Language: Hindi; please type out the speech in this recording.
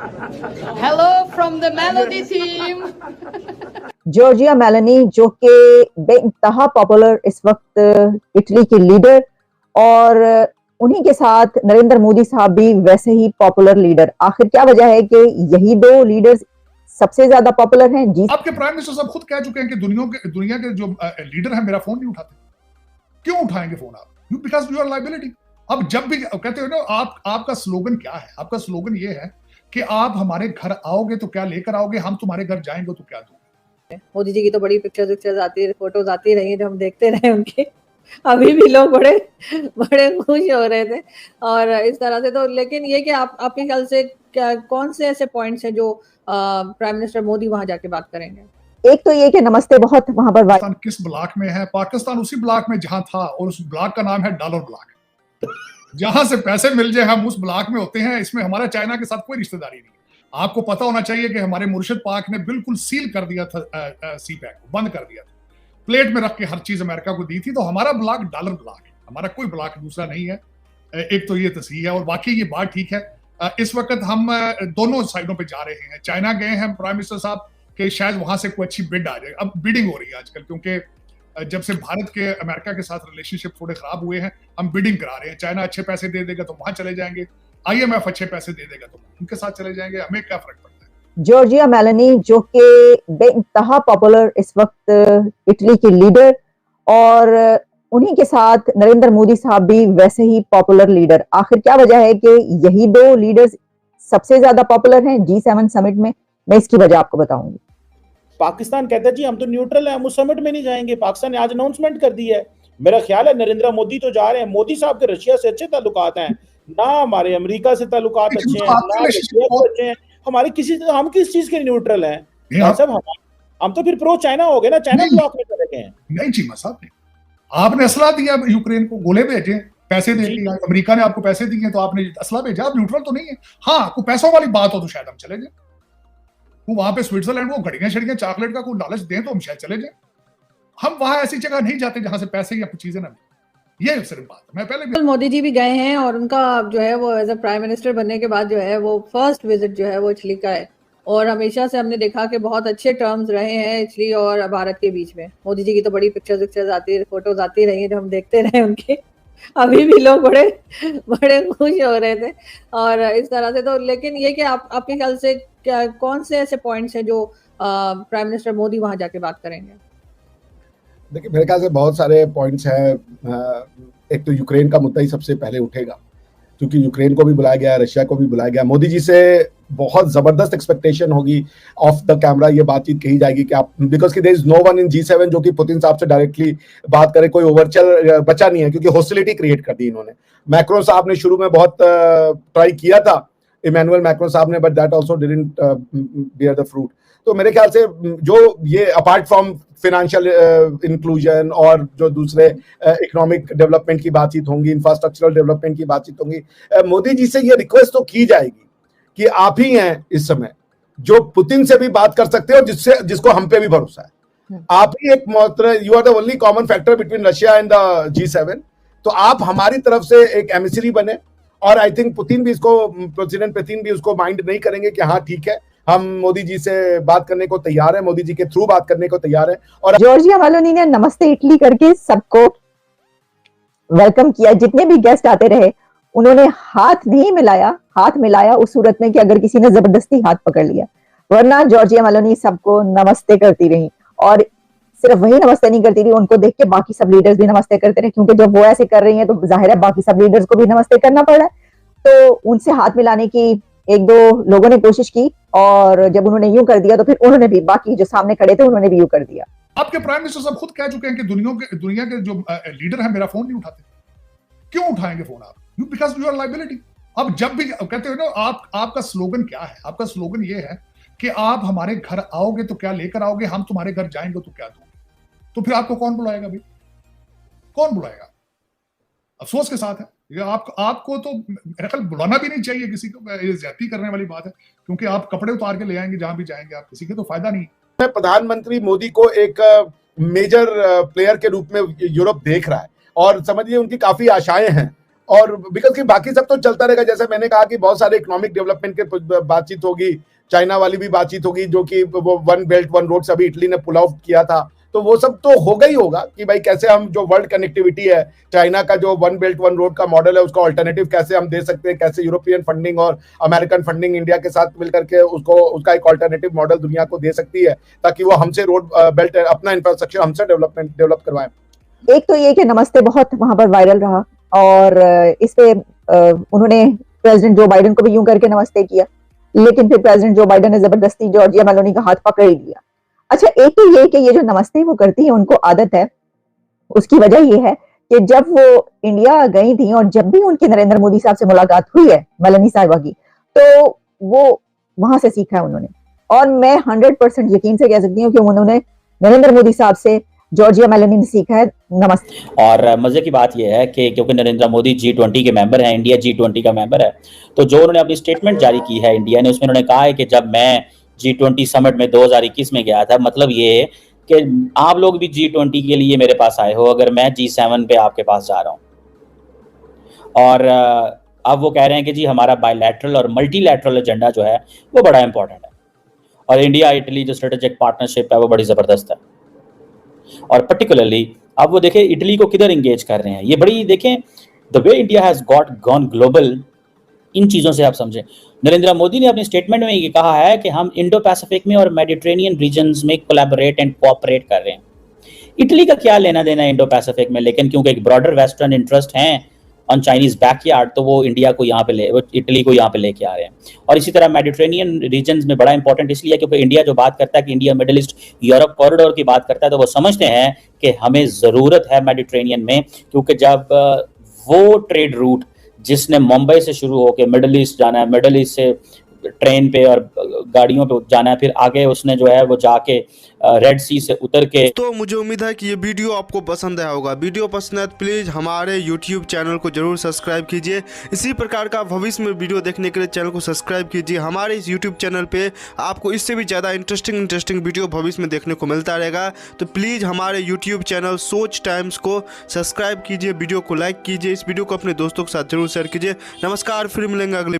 Hello from the Melody team. Giorgia Meloni जो कि बेइंतहा पॉपुलर इस वक्त इटली की लीडर, और उन्हीं के साथ नरेंद्र मोदी साहब भी वैसे ही पॉपुलर लीडर। आखिर क्या वजह है कि यही दो लीडर्स सबसे ज्यादा पॉपुलर हैं? जी, आपके प्राइम मिनिस्टर साहब खुद कह चुके हैं कि दुनिया के जो लीडर हैं मेरा फोन नहीं उठाते। क्यों उठाएंगे फोन आप? Because you are liability. अब जब भी कहते हो ना, आपका स्लोगन क्या है? आपका स्लोगन ये है कि आप हमारे घर आओगे तो क्या लेकर आओगे, हम तुम्हारे घर जाएंगे तो क्या दोगे। मोदी जी की तो बड़ी पिक्चर्स आती, फोटोज आती रही जो हम देखते रहे उनके। अभी भी लोग बड़े खुश हो रहे थे और इस तरह से। तो लेकिन ये कि आपके ख्याल से क्या कौन से ऐसे पॉइंट्स हैं जो प्राइम मिनिस्टर मोदी वहां जाके बात करेंगे? एक तो ये कि नमस्ते बहुत वहां पर पाकिस्तान किस ब्लॉक में है? पाकिस्तान उसी ब्लॉक में जहां था, और उस ब्लॉक का नाम है डॉलर ब्लॉक। जहां से पैसे मिल जाए हम उस ब्लॉक में होते हैं। इसमें हमारा चाइना के साथ कोई रिश्तेदारी नहीं। आपको पता होना चाहिए कि हमारे मुर्शिद पाक ने बिल्कुल सील कर दिया था, सी पैक को बंद कर दिया था, प्लेट में रख के हर चीज अमेरिका को दी थी। तो हमारा ब्लॉक डॉलर ब्लॉक है, हमारा कोई ब्लॉक दूसरा नहीं है। एक तो ये तस्वीर है, और बाकी ये बात ठीक है। इस वक्त हम दोनों साइडों पे जा रहे हैं। चाइना गए हैं प्राइम मिनिस्टर साहब कि शायद वहां से कोई अच्छी बिड आ जाए। अब बिडिंग हो रही है आजकल, क्योंकि जब से भारत के अमेरिका के साथ रिलेशनशिप थोड़े खराब हुए हैं, हम बिडिंग करा रहे हैं। चाइना अच्छे पैसे दे देगा तो वहां चले जाएंगे, IMF अच्छे पैसे दे देगा तो उनके साथ चले जाएंगे। हमें क्या फर्क पड़ता है। जॉर्जिया मेलोनी जो कि बेइंतहा पॉपुलर इस वक्त इटली की लीडर, और उन्हीं के साथ नरेंद्र मोदी साहब भी वैसे ही पॉपुलर लीडर। आखिर क्या वजह है कि यही दो लीडर्स सबसे ज्यादा पॉपुलर हैं G7 समिट में? मैं इसकी वजह आपको बताऊंगी। पाकिस्तान कहता है जी हम तो न्यूट्रल हैं, हम उस समिट में नहीं जाएंगे। पाकिस्तान ने आज अनाउंसमेंट कर दी है। मेरा ख्याल है नरेंद्र मोदी तो जा रहे हैं। मोदी साहब के रशिया से अच्छे ताल्लुकात हैं, ना हमारे अमेरिका से ताल्लुकात अच्छे हैं, ना रशिया से अच्छे हैं। हमारे हम किस चीज के न्यूट्रल हैं? सब हम तो फिर प्रो चाइना हो गए ना, चाइना ब्लॉक में चले गए हैं। नहीं चीमा साहब ने आपने असला दिया यूक्रेन को, गोले भेजे, पैसे दे दिए। अमेरिका ने आपको पैसे दिए तो आपने असला भेजा। आप न्यूट्रल तो नहीं है। हाँ, कोई पैसों वाली बात हो तो शायद हम चले जाए। वो वहां पे स्विट्जरलैंड वो घड़ियां छड़ियां चॉकलेट का कोई लालच दें तो हम शायद चले जाए। हम वहां ऐसी जगह नहीं जाते जहां से पैसे या कुछ चीजें ना। ये सिर्फ बात है। मैं पहले मोदी जी भी गए हैं और उनका जो है वो एज अ प्राइम मिनिस्टर बनने के बाद जो है वो फर्स्ट विजिट जो है वो इटली का है, और हमेशा से हमने देखा कि बहुत अच्छे टर्म्स रहे हैं इटली और भारत के बीच में। मोदी जी की तो बड़ी पिक्चर्स आती, फोटोज आती रही जो हम देखते रहे उनके। अभी भी लोग बड़े खुश हो रहे थे और इस तरह से। तो लेकिन ये कि आपके ख्याल से क्या कौन से ऐसे पॉइंट्स हैं जो प्राइम मिनिस्टर मोदी वहां जाके बात करेंगे? देखिए, मेरे ख्याल से बहुत सारे पॉइंट्स हैं। एक तो यूक्रेन का मुद्दा ही सबसे पहले उठेगा, क्योंकि यूक्रेन को भी बुलाया गया, रशिया को भी बुलाया गया। मोदी जी से बहुत जबरदस्त एक्सपेक्टेशन होगी। ऑफ द कैमरा ये बातचीत कही जाएगी कि आप, बिकॉज कि there is no one in G7 जो कि पुतिन साहब से डायरेक्टली बात करे। कोई ओवरचल बचा नहीं है, क्योंकि हॉस्टिलिटी क्रिएट कर दी इन्होंने। मैक्रोन साहब ने शुरू में बहुत ट्राई किया था, इमैनुअल मैक्रोन साहब ने, but that also didn't bear the fruit. तो मेरे ख्याल से जो ये अपार्ट फ्रॉम फाइनेंशियल इंक्लूजन और जो दूसरे इकोनॉमिक डेवलपमेंट की बातचीत होंगी, इंफ्रास्ट्रक्चरल डेवलपमेंट की बातचीत होंगी, मोदी जी से ये रिक्वेस्ट तो की जाएगी कि आप ही हैं इस समय जो पुतिन से भी बात कर सकते हो, जिसको हम पे भी भरोसा है। आप ही एक you are the only common factor between Russia and the G7। तो आप हमारी तरफ से एक एमिसरी बने, और आई थिंक पुतिन भी इसको, प्रेसिडेंट पुतिन भी उसको माइंड नहीं करेंगे कि हाँ ठीक है, हम मोदी जी से बात करने को तैयार है, मोदी जी के थ्रू बात करने को तैयार है। और जॉर्जिया मेलोनी ने नमस्ते इटली करके सबको वेलकम किया। जितने भी गेस्ट आते रहे उन्होंने हाथ नहीं मिलाया, हाथ मिलाया उस सूरत में कि अगर किसी ने जबरदस्ती हाथ पकड़ लिया, वरना जॉर्जिया मेलोनी सबको नमस्ते करती रही। और सिर्फ वही नमस्ते नहीं करती रही, उनको देख के बाकी सब लीडर्स भी नमस्ते करते रहे, क्योंकि जब वो ऐसे कर रही हैं तो जाहिर है बाकी सब लीडर्स को भी नमस्ते करना पड़ रहा है। तो उनसे हाथ मिलाने की एक दो लोगों ने कोशिश की, और जब उन्होंने यूं कर दिया तो फिर उन्होंने भी, बाकी जो सामने खड़े थे उन्होंने भी यूं कर दिया। आपके प्राइम मिनिस्टर साहब खुद कह चुके हैं कि दुनिया के जो लीडर हैं मेरा फोन नहीं उठाते। क्यों उठाएंगे फोन आप? Because you are liability. अब जब भी कहते हो ना, आपका स्लोगन क्या है? आपका स्लोगन ये है कि आप हमारे घर आओगे तो क्या लेकर आओगे, हम तुम्हारे घर जाएंगे तो क्या दोगे। तो फिर आपको कौन बुलाएगा भाई? कौन बुलाएगा? अफसोस के साथ है ये आपको तो मेरा ख्याल बुलाना भी नहीं चाहिए किसी को। ये ज्यादती करने वाली बात है, क्योंकि आप कपड़े उतार के ले आएंगे जहां भी जाएंगे आप, किसी के तो फायदा नहीं। प्रधानमंत्री मोदी को एक मेजर प्लेयर के रूप में यूरोप देख रहा है, और समझिए उनकी काफी आशाएं हैं। और बिकॉज कि बाकी सब तो चलता रहेगा, जैसे मैंने कहा कि बहुत सारे इकोनॉमिक डेवलपमेंट के बातचीत होगी, चाइना वाली भी बातचीत होगी, जो कि वो वन बेल्ट वन रोड अभी इटली ने पुल आउट किया था, तो वो सब तो होगा ही होगा कि भाई कैसे हम जो वर्ल्ड कनेक्टिविटी है, चाइना का जो वन बेल्ट वन रोड का मॉडल है उसका ऑल्टरनेटिव कैसे हम दे सकते हैं, कैसे यूरोपियन फंडिंग और अमेरिकन फंडिंग इंडिया के साथ मिलकर के उसका एक ऑल्टरनेटिव मॉडल दुनिया को दे सकती है, ताकि वो हमसे रोड बेल्ट अपना इंफ्रास्ट्रक्चर हमसे डेवलप करवाएं। एक तो ये कि नमस्ते बहुत वहां पर वायरल रहा, और इस पे उन्होंने प्रेसिडेंट जो बाइडेन को भी यूं करके नमस्ते किया, लेकिन फिर प्रेसिडेंट जो बाइडेन ने जबरदस्ती जॉर्जिया मेलोनी का हाथ पकड़ ही लिया। अच्छा, एक तो ये कि ये जो नमस्ते वो करती है, उनको आदत है, उसकी वजह ये है कि जब वो इंडिया गई थी और जब भी उनकी नरेंद्र मोदी साहब से मुलाकात हुई है मेलोनी साहिबा की, तो वो वहां से सीखा है उन्होंने, और मैं 100% यकीन से कह सकती हूँ कि उन्होंने नरेंद्र मोदी साहब से जॉर्जिया मेलोनी ने सीखा है नमस्ते। और मजे की बात यह है कि क्योंकि नरेंद्र मोदी G20 के मेंबर हैं, इंडिया G20 का मेंबर है, तो जो उन्होंने अपनी स्टेटमेंट जारी की है इंडिया ने, उसमें उन्होंने कहा है कि जब मैं G20 समिट में 2021 में गया था, मतलब ये कि आप लोग भी G20 के लिए मेरे पास आए हो, अगर मैं G7 पे आपके पास जा रहा हूँ। और अब वो कह रहे हैं कि जी हमारा बायलैटरल और मल्टीलैटरल एजेंडा जो है वो बड़ा इंपॉर्टेंट है, और इंडिया इटली जो स्ट्रेटेजिक पार्टनरशिप है वो बड़ी ज़बरदस्त है। और पर्टिकुलरली अब वो देखें इटली को किधर इंगेज कर रहे हैं, ये बड़ी देखें the way India has gone global, इन चीज़ों से आप समझें। नरेंद्र मोदी ने अपने स्टेटमेंट में ये कहा है कि हम इंडो पैसिफिक में और मेडिटेरेनियन रीजन्स में कोलैबोरेट एंड कोऑपरेट कर रहे हैं। इटली का क्या लेना देना इंडो पैसिफिक में, लेकिन क्योंकि एक ब्रॉडर वेस्टर्न इंटरेस्ट हैं ऑन चाइनीज बैकयार्ड, तो वो इंडिया को यहाँ पे वो इटली को यहाँ पे लेके आ रहे हैं। और इसी तरह मेडिटेरेनियन रीजन्स में बड़ा इंपॉर्टेंट इसलिए क्योंकि इंडिया जो बात करता है कि India middle east Europe corridor की बात करता है, तो वो समझते हैं कि हमें ज़रूरत है मेडिटेरेनियन में, क्योंकि जब वो ट्रेड रूट जिसने मुंबई से शुरू होकर मिडिल ईस्ट जाना है, मिडिल ईस्ट से ट्रेन पे और गाड़ियों पे जाना है, फिर आगे उसने जो है वो जाके रेड सी से उतर के। तो मुझे उम्मीद है कि ये वीडियो आपको पसंद आया होगा। वीडियो पसंद है तो प्लीज़ हमारे YouTube चैनल को जरूर सब्सक्राइब कीजिए। इसी प्रकार का भविष्य में वीडियो देखने के लिए चैनल को सब्सक्राइब कीजिए। हमारे इस YouTube चैनल पे आपको इससे भी ज़्यादा इंटरेस्टिंग वीडियो भविष्य में देखने को मिलता रहेगा। तो प्लीज़ हमारे YouTube चैनल सोच टाइम्स को सब्सक्राइब कीजिए, वीडियो को लाइक कीजिए, इस वीडियो को अपने दोस्तों के साथ जरूर शेयर कीजिए। नमस्कार, फिर मिलेंगे अगले